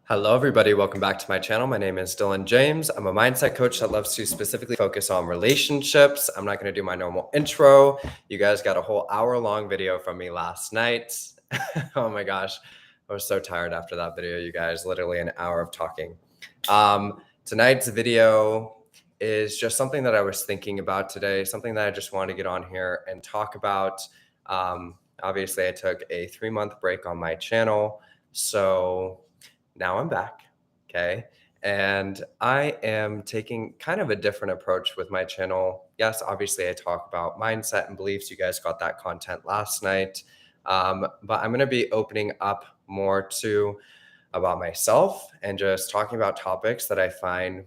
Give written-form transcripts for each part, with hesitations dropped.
Hello, everybody. Welcome back to my channel. My name is Dylan James. I'm a mindset coach that loves to specifically focus on relationships. I'm not going to do my normal intro. You guys got a whole hour-long video from me last night. Oh my gosh. I was so tired after that video, you guys. Literally an hour of talking. Tonight's video is just something that I was thinking about today, something that I just wanted to get on here and talk about. Obviously, I took a 3-month break on my channel. So now I'm back, okay? And I am taking kind of a different approach with my channel. Yes, obviously I talk about mindset and beliefs. You guys got that content last night. But I'm gonna be opening up more to about myself and just talking about topics that I find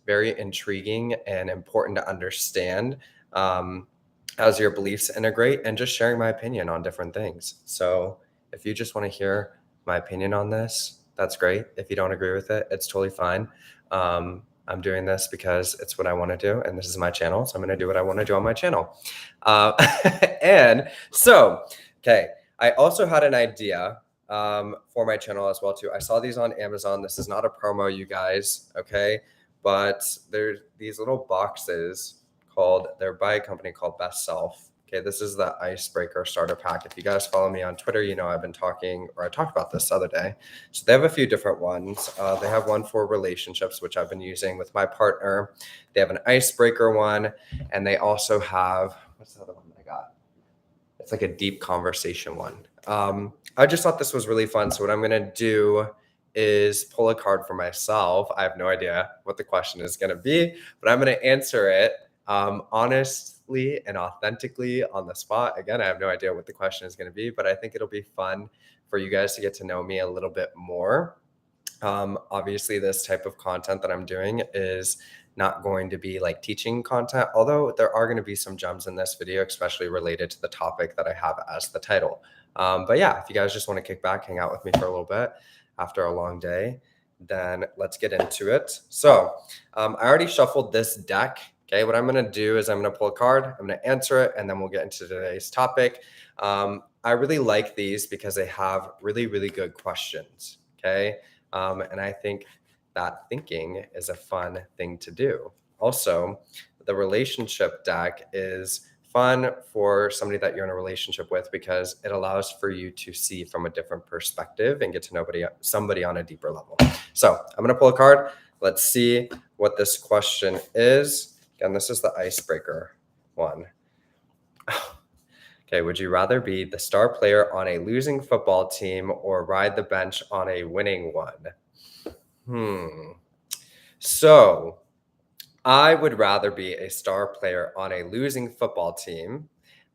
very intriguing and important to understand as your beliefs integrate, and just sharing my opinion on different things. So if you just wanna hear my opinion on this, that's great. If you don't agree with it, it's totally fine. I'm doing this because it's what I want to do, and this is my channel, so I'm going to do what I want to do on my channel. And so, okay, I also had an idea for my channel as well too. I saw these on Amazon. This is not a promo, you guys, okay? But there's these little boxes they're by a company called Best Self. Okay, this is the Icebreaker starter pack. If you guys follow me on Twitter, you know I've been talking, or I talked about this the other day. So they have a few different ones. They have one for relationships, which I've been using with my partner. They have an icebreaker one, and they also have, what's the other one I got? It's like a deep conversation one. I just thought this was really fun. So what I'm gonna do is pull a card for myself. I have no idea what the question is gonna be, but I'm gonna answer it honestly and authentically on the spot. Again, I have no idea what the question is going to be, but I think it'll be fun for you guys to get to know me a little bit more. Obviously, this type of content that I'm doing is not going to be like teaching content, although there are going to be some gems in this video, especially related to the topic that I have as the title. But yeah, if you guys just want to kick back, hang out with me for a little bit after a long day, then let's get into it. So I already shuffled this deck. Okay, what I'm going to do is I'm going to pull a card, I'm going to answer it, and then we'll get into today's topic. I really like these because they have really, really good questions. Okay, and I think that thinking is a fun thing to do. Also, the relationship deck is fun for somebody that you're in a relationship with because it allows for you to see from a different perspective and get to know somebody on a deeper level. So I'm going to pull a card. Let's see what this question is. Again, this is the icebreaker one. Okay, would you rather be the star player on a losing football team or ride the bench on a winning one? So I would rather be a star player on a losing football team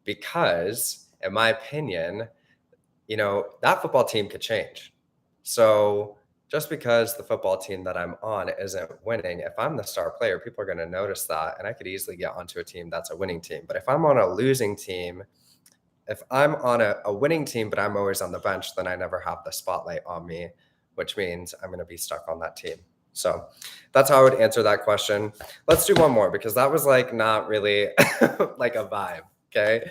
because, in my opinion, that football team could change. So just because the football team that I'm on isn't winning, if I'm the star player, people are going to notice that, and I could easily get onto a team that's a winning team. But if I'm on a losing team, if I'm on a winning team, but I'm always on the bench, then I never have the spotlight on me, which means I'm going to be stuck on that team. So that's how I would answer that question. Let's do one more because that was like not really like a vibe, okay?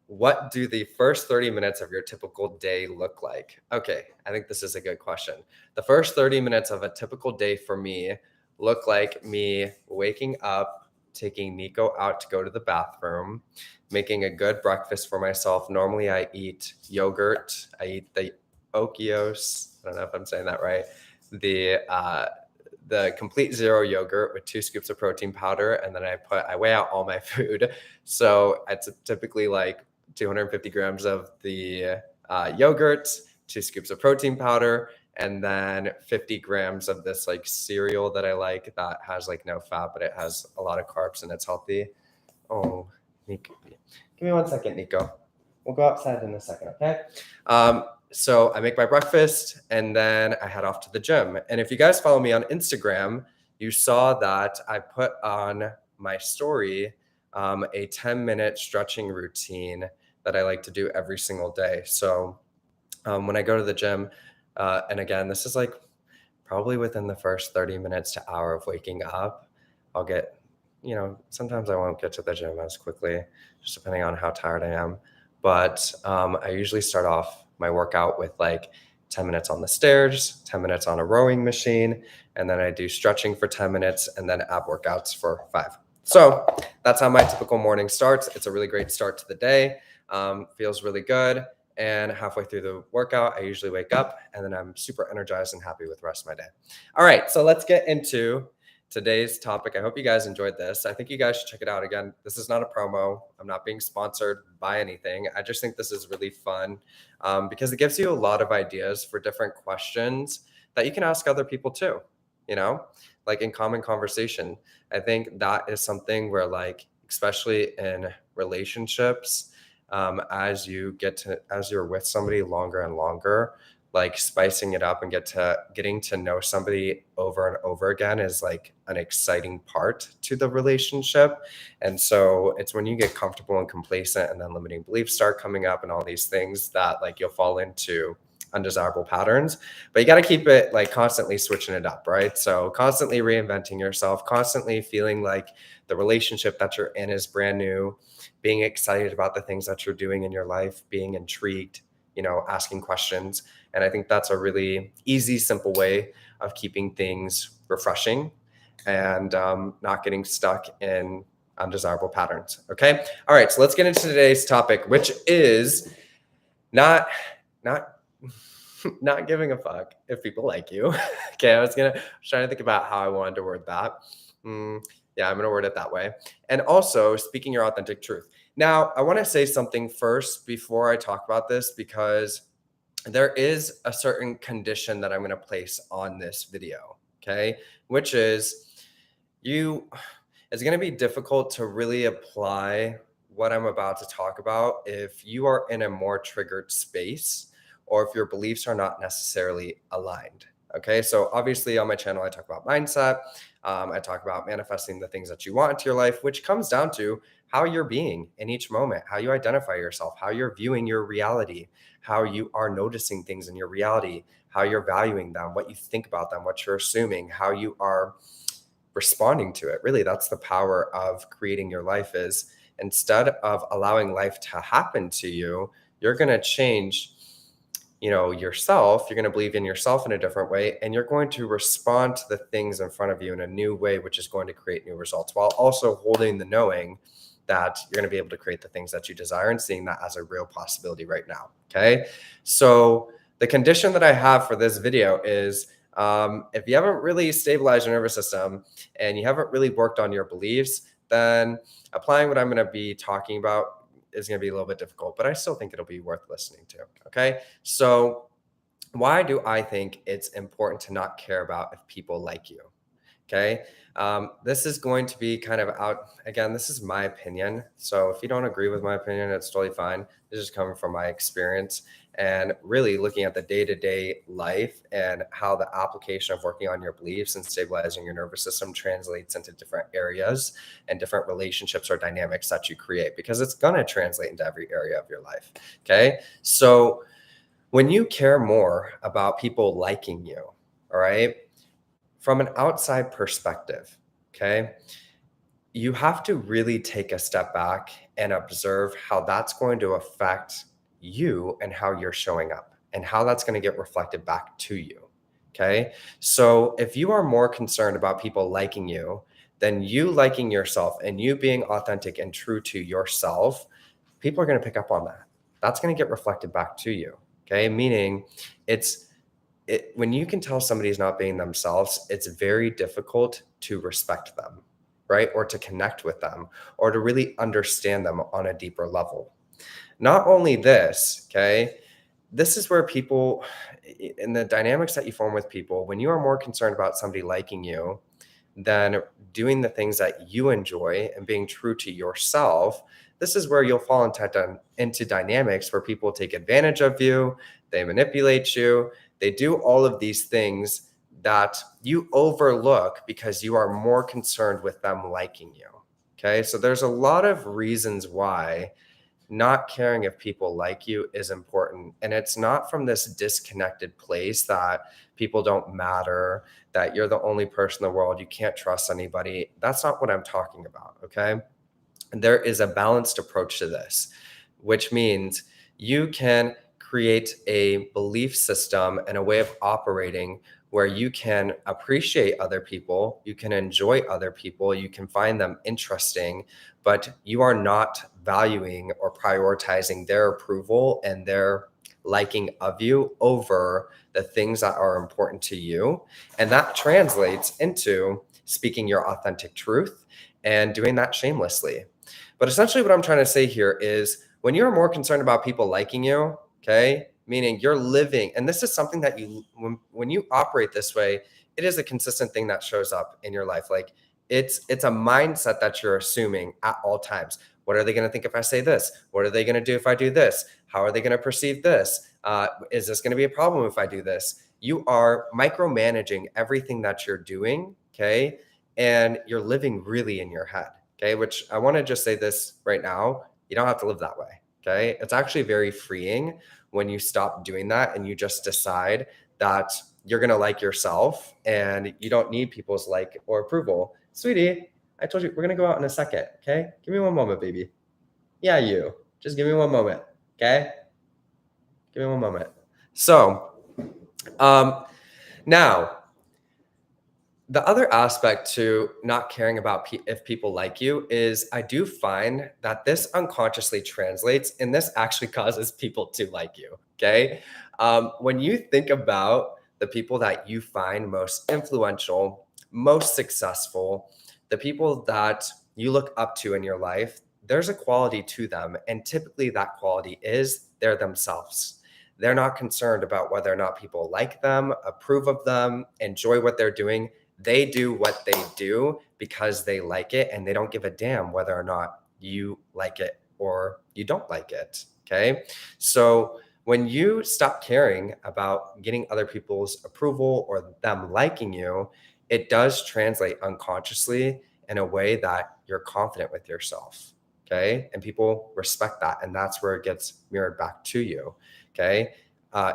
What do the first 30 minutes of your typical day look like? Okay, I think this is a good question. The first 30 minutes of a typical day for me look like me waking up, taking Nico out to go to the bathroom, making a good breakfast for myself. Normally I eat yogurt. I eat the Okios. I don't know if I'm saying that right. The complete zero yogurt with 2 scoops of protein powder. And then I weigh out all my food. So it's typically like 250 grams of the yogurt, 2 scoops of protein powder, and then 50 grams of this like cereal that I like that has like no fat, but it has a lot of carbs and it's healthy. Oh, Nico, give me 1 second, Nico. We'll go outside in a second, okay? So I make my breakfast and then I head off to the gym. And if you guys follow me on Instagram, you saw that I put on my story a 10-minute stretching routine that I like to do every single day. So when I go to the gym, and again, this is like probably within the first 30 minutes to hour of waking up, I'll get, sometimes I won't get to the gym as quickly, just depending on how tired I am. But I usually start off my workout with like 10 minutes on the stairs, 10 minutes on a rowing machine, and then I do stretching for 10 minutes and then ab workouts for 5. So that's how my typical morning starts. It's a really great start to the day. Feels really good. And halfway through the workout, I usually wake up and then I'm super energized and happy with the rest of my day. All right, so let's get into today's topic. I hope you guys enjoyed this. I think you guys should check it out. Again, this is not a promo. I'm not being sponsored by anything. I just think this is really fun because it gives you a lot of ideas for different questions that you can ask other people too, like in common conversation. I think that is something where, like, especially in relationships, as you're with somebody longer and longer, like spicing it up and getting to know somebody over and over again is like an exciting part to the relationship. And so it's when you get comfortable and complacent and then limiting beliefs start coming up and all these things that like you'll fall into undesirable patterns. But you got to keep it like constantly switching it up, right? So constantly reinventing yourself, constantly feeling like the relationship that you're in is brand new, being excited about the things that you're doing in your life, being intrigued, asking questions. And I think that's a really easy, simple way of keeping things refreshing and not getting stuck in undesirable patterns. Okay. All right. So let's get into today's topic, which is not giving a fuck if people like you. Okay. I was trying to think about how I wanted to word that. Yeah, I'm going to word it that way. And also speaking your authentic truth. Now, I want to say something first before I talk about this, because there is a certain condition that I'm going to place on this video, okay? Which is it's going to be difficult to really apply what I'm about to talk about if you are in a more triggered space or if your beliefs are not necessarily aligned, okay? So obviously on my channel, I talk about mindset. I talk about manifesting the things that you want into your life, which comes down to how you're being in each moment, how you identify yourself, how you're viewing your reality, how you are noticing things in your reality, how you're valuing them, what you think about them, what you're assuming, how you are responding to it. Really, that's the power of creating your life. Is instead of allowing life to happen to you, you're going to change yourself. You're going to believe in yourself in a different way, and you're going to respond to the things in front of you in a new way, which is going to create new results, while also holding the knowing that you're going to be able to create the things that you desire and seeing that as a real possibility right now. Okay. So the condition that I have for this video is if you haven't really stabilized your nervous system and you haven't really worked on your beliefs, then applying what I'm going to be talking about is going to be a little bit difficult, but I still think it'll be worth listening to. Okay. So why do I think it's important to not care about if people like you? Okay. This is going to be kind of out. Again, this is my opinion. So if you don't agree with my opinion, it's totally fine. This is coming from my experience and really looking at the day-to-day life and how the application of working on your beliefs and stabilizing your nervous system translates into different areas and different relationships or dynamics that you create, because it's going to translate into every area of your life. Okay. So when you care more about people liking you, all right, from an outside perspective, okay, you have to really take a step back and observe how that's going to affect you and how you're showing up and how that's going to get reflected back to you. Okay. So if you are more concerned about people liking you than you liking yourself and you being authentic and true to yourself, people are going to pick up on that. That's going to get reflected back to you. Okay. Meaning when you can tell somebody's not being themselves, it's very difficult to respect them, right? Or to connect with them, or to really understand them on a deeper level. Not only this, okay, this is where people, in the dynamics that you form with people, when you are more concerned about somebody liking you than doing the things that you enjoy and being true to yourself, this is where you'll fall into dynamics where people take advantage of you, they manipulate you, they do all of these things that you overlook because you are more concerned with them liking you. Okay. So there's a lot of reasons why not caring if people like you is important. And it's not from this disconnected place that people don't matter, that you're the only person in the world, you can't trust anybody. That's not what I'm talking about. Okay. There is a balanced approach to this, which means you can create a belief system and a way of operating where you can appreciate other people, you can enjoy other people, you can find them interesting, but you are not valuing or prioritizing their approval and their liking of you over the things that are important to you. And that translates into speaking your authentic truth and doing that shamelessly. But essentially, what I'm trying to say here is when you're more concerned about people liking you, okay, meaning you're living, and this is something that when you operate this way, it is a consistent thing that shows up in your life. Like it's a mindset that you're assuming at all times. What are they going to think if I say this? What are they going to do if I do this? How are they going to perceive this? Is this going to be a problem if I do this? You are micromanaging everything that you're doing, okay? And you're living really in your head, okay? Which I want to just say this right now. You don't have to live that way, okay? It's actually very freeing when you stop doing that and you just decide that you're going to like yourself and you don't need people's like or approval. Sweetie, I told you we're going to go out in a second, okay? Give me one moment, baby. Yeah, you. Just give me one moment, okay? Give me one moment. So, now, the other aspect to not caring about if people like you is I do find that this unconsciously translates, and this actually causes people to like you, okay? When you think about the people that you find most influential, most successful, the people that you look up to in your life, there's a quality to them. And typically that quality is they're themselves. They're not concerned about whether or not people like them, approve of them, enjoy what they're doing. They do what they do because they like it, and they don't give a damn whether or not you like it or you don't like it. Okay. So when you stop caring about getting other people's approval or them liking you, it does translate unconsciously in a way that you're confident with yourself. Okay. And people respect that. And that's where it gets mirrored back to you. Okay.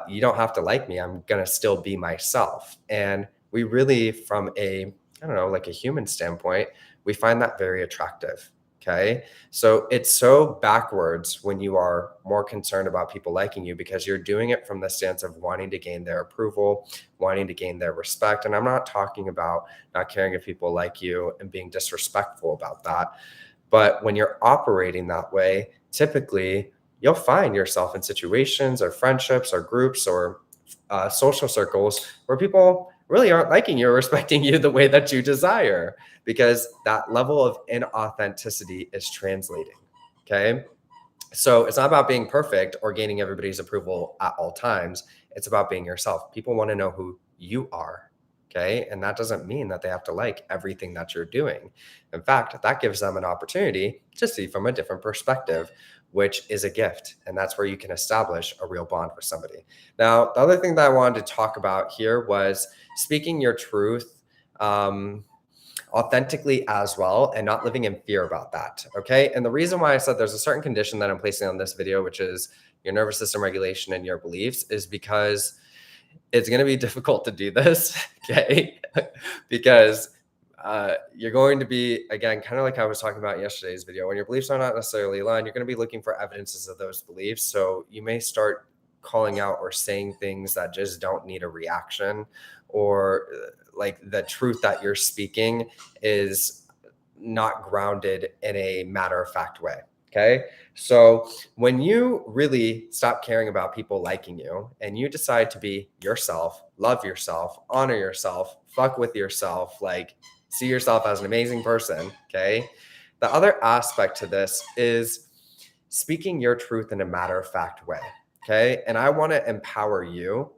You don't have to like me. I'm going to still be myself. And we really, from a, I don't know, like a human standpoint, we find that very attractive. Okay. So it's so backwards when you are more concerned about people liking you because you're doing it from the stance of wanting to gain their approval, wanting to gain their respect. And I'm not talking about not caring if people like you and being disrespectful about that. But when you're operating that way, typically you'll find yourself in situations or friendships or groups or social circles where people really aren't liking you or respecting you the way that you desire because that level of inauthenticity is translating. Okay. So it's not about being perfect or gaining everybody's approval at all times. It's about being yourself. People want to know who you are. Okay. And that doesn't mean that they have to like everything that you're doing. In fact, that gives them an opportunity to see from a different perspective, which is a gift. And that's where you can establish a real bond with somebody. Now, the other thing that I wanted to talk about here was speaking your truth authentically as well and not living in fear about that. Okay. And the reason why I said there's a certain condition that I'm placing on this video, which is your nervous system regulation and your beliefs, is because it's going to be difficult to do this. Okay. Because you're going to be, again, kind of like I was talking about in yesterday's video, when your beliefs are not necessarily aligned, you're going to be looking for evidences of those beliefs. So you may start calling out or saying things that just don't need a reaction, or like the truth that you're speaking is not grounded in a matter of fact way. Okay. So when you really stop caring about people liking you and you decide to be yourself, love yourself, honor yourself, fuck with yourself, like see yourself as an amazing person. Okay. The other aspect to this is speaking your truth in a matter of fact way. Okay. And I want to empower you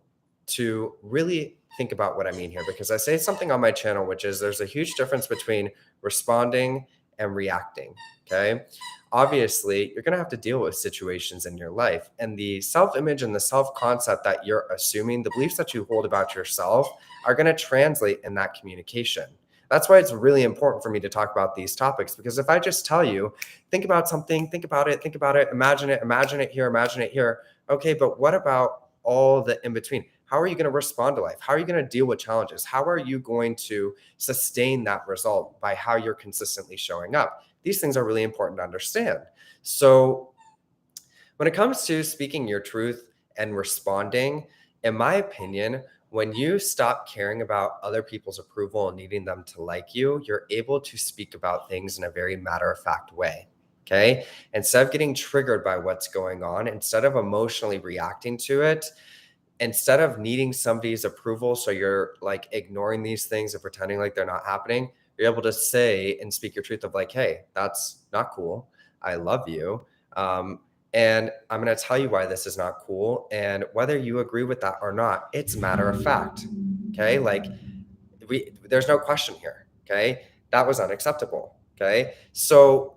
to really think about what I mean here, because I say something on my channel, which is there's a huge difference between responding and reacting. Okay. Obviously, you're going to have to deal with situations in your life, and the self-image and the self-concept that you're assuming, the beliefs that you hold about yourself are going to translate in that communication. That's why it's really important for me to talk about these topics, because if I just tell you, think about something, think about it, imagine it here. Okay, but what about all the in between? How are you going to respond to life? How are you going to deal with challenges? How are you going to sustain that result by how you're consistently showing up? These things are really important to understand. So when it comes to speaking your truth and responding, in my opinion, when you stop caring about other people's approval and needing them to like you, you're able to speak about things in a very matter-of-fact way. Okay. Instead of getting triggered by what's going on, instead of emotionally reacting to it, instead of needing somebody's approval, so you're like ignoring these things and pretending like they're not happening, you're able to say and speak your truth of like, hey, that's not cool. I love you. Um, and I'm going to tell you why this is not cool. And whether you agree with that or not, it's matter of fact. Okay. Like there's no question here. Okay. That was unacceptable. Okay. So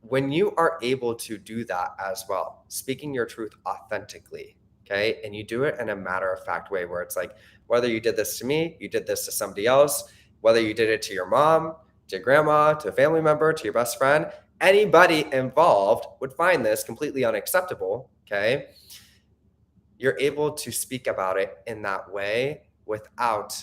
when you are able to do that as well, speaking your truth authentically, okay, and you do it in a matter of fact way where it's like, whether you did this to me, you did this to somebody else, whether you did it to your mom, to your grandma, to a family member, to your best friend, anybody involved would find this completely unacceptable, okay? You're able to speak about it in that way without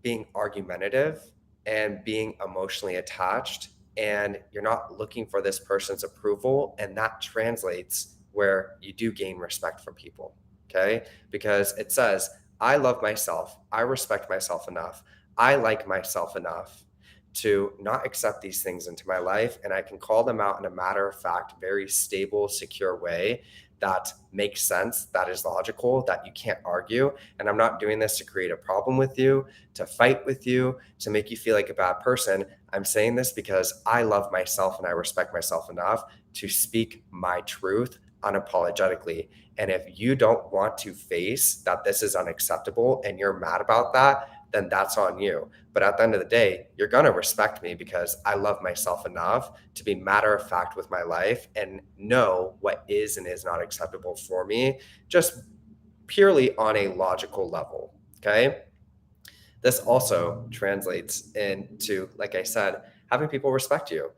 being argumentative and being emotionally attached, and you're not looking for this person's approval, and that translates where you do gain respect from people. Okay, because it says, I love myself, I respect myself enough, I like myself enough to not accept these things into my life, and I can call them out in a matter of fact, very stable, secure way that makes sense, that is logical, that you can't argue. And I'm not doing this to create a problem with you, to fight with you, to make you feel like a bad person. I'm saying this because I love myself and I respect myself enough to speak my truth unapologetically. And if you don't want to face that this is unacceptable and you're mad about that, then that's on you. But at the end of the day, you're going to respect me because I love myself enough to be matter of fact with my life and know what is and is not acceptable for me, just purely on a logical level. Okay. This also translates into, like I said, having people respect you.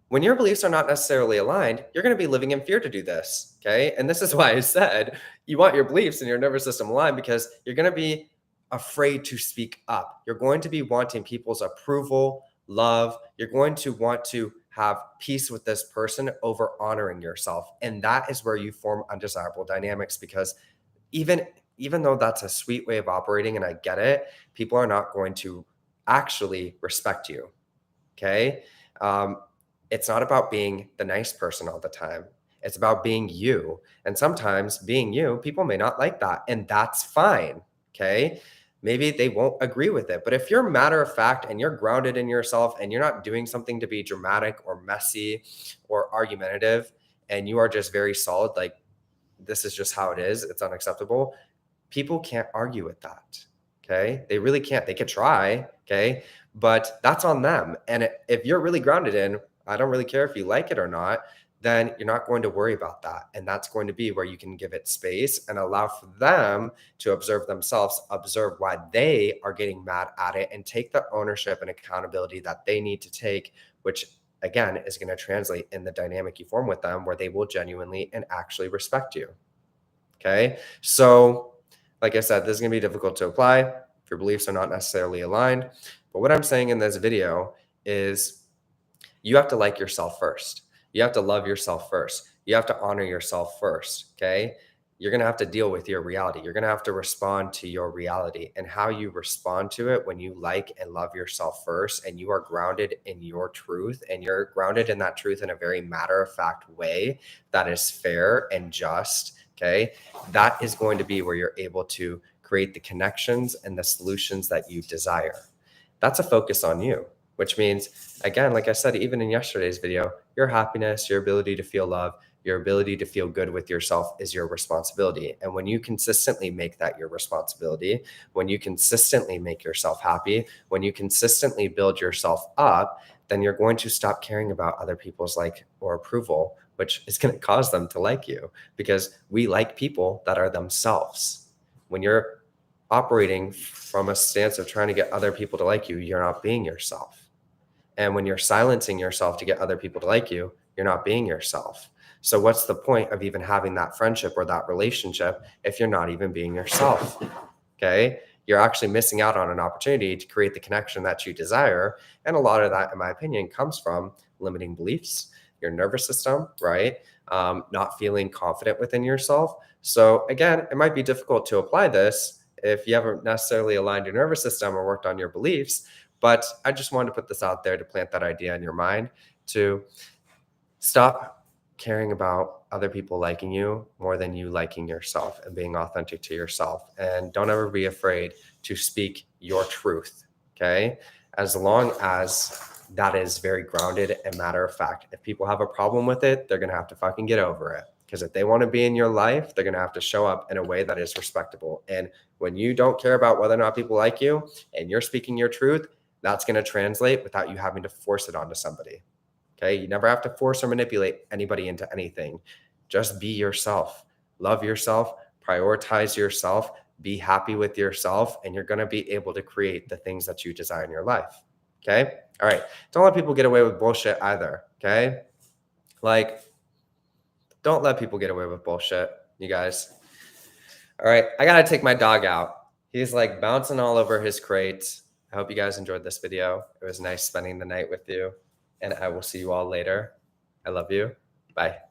When your beliefs are not necessarily aligned, you're going to be living in fear to do this. Okay. And this is why I said you want your beliefs and your nervous system aligned, because you're going to be afraid to speak up. You're going to be wanting people's approval, love. You're going to want to have peace with this person over honoring yourself. And that is where you form undesirable dynamics, because even though that's a sweet way of operating and I get it, people are not going to actually respect you. Okay. It's not about being the nice person all the time. It's about being you. And sometimes being you, people may not like that. And that's fine. Okay. Maybe they won't agree with it. But if you're matter of fact and you're grounded in yourself and you're not doing something to be dramatic or messy or argumentative, and you are just very solid, like this is just how it is, it's unacceptable, people can't argue with that. Okay. They really can't. They could try. Okay. But that's on them. And if you're really grounded in, I don't really care if you like it or not, then you're not going to worry about that. And that's going to be where you can give it space and allow for them to observe themselves, observe why they are getting mad at it, and take the ownership and accountability that they need to take, which again is going to translate in the dynamic you form with them, where they will genuinely and actually respect you. Okay. So like I said, this is going to be difficult to apply if your beliefs are not necessarily aligned. But what I'm saying in this video is you have to like yourself first. You have to love yourself first. You have to honor yourself first. Okay. You're going to have to deal with your reality. You're going to have to respond to your reality, and how you respond to it when you like and love yourself first, and you are grounded in your truth, and you're grounded in that truth in a very matter of fact way that is fair and just. Okay. That is going to be where you're able to create the connections and the solutions that you desire. That's a focus on you, which means, again, like I said, even in yesterday's video, your happiness, your ability to feel love, your ability to feel good with yourself is your responsibility. And when you consistently make that your responsibility, when you consistently make yourself happy, when you consistently build yourself up, then you're going to stop caring about other people's like or approval, which is going to cause them to like you, because we like people that are themselves. When you're operating from a stance of trying to get other people to like you, you're not being yourself. And when you're silencing yourself to get other people to like you, you're not being yourself. So what's the point of even having that friendship or that relationship if you're not even being yourself? Okay. You're actually missing out on an opportunity to create the connection that you desire. And a lot of that, in my opinion, comes from limiting beliefs, your nervous system, right? Not feeling confident within yourself. So again, it might be difficult to apply this if you haven't necessarily aligned your nervous system or worked on your beliefs, but I just wanted to put this out there to plant that idea in your mind to stop caring about other people liking you more than you liking yourself and being authentic to yourself. And don't ever be afraid to speak your truth, okay? As long as that is very grounded and matter of fact. If people have a problem with it, they're gonna have to fucking get over it. Because if they want to be in your life, they're gonna have to show up in a way that is respectable. And when you don't care about whether or not people like you and you're speaking your truth, that's gonna translate without you having to force it onto somebody. Okay. You never have to force or manipulate anybody into anything. Just be yourself, love yourself, prioritize yourself, be happy with yourself, and you're going to be able to create the things that you desire in your life. Okay. All right. Don't let people get away with bullshit either. Okay. Like, don't let people get away with bullshit, you guys. All right. I got to take my dog out. He's like bouncing all over his crate. I hope you guys enjoyed this video. It was nice spending the night with you. And I will see you all later. I love you. Bye.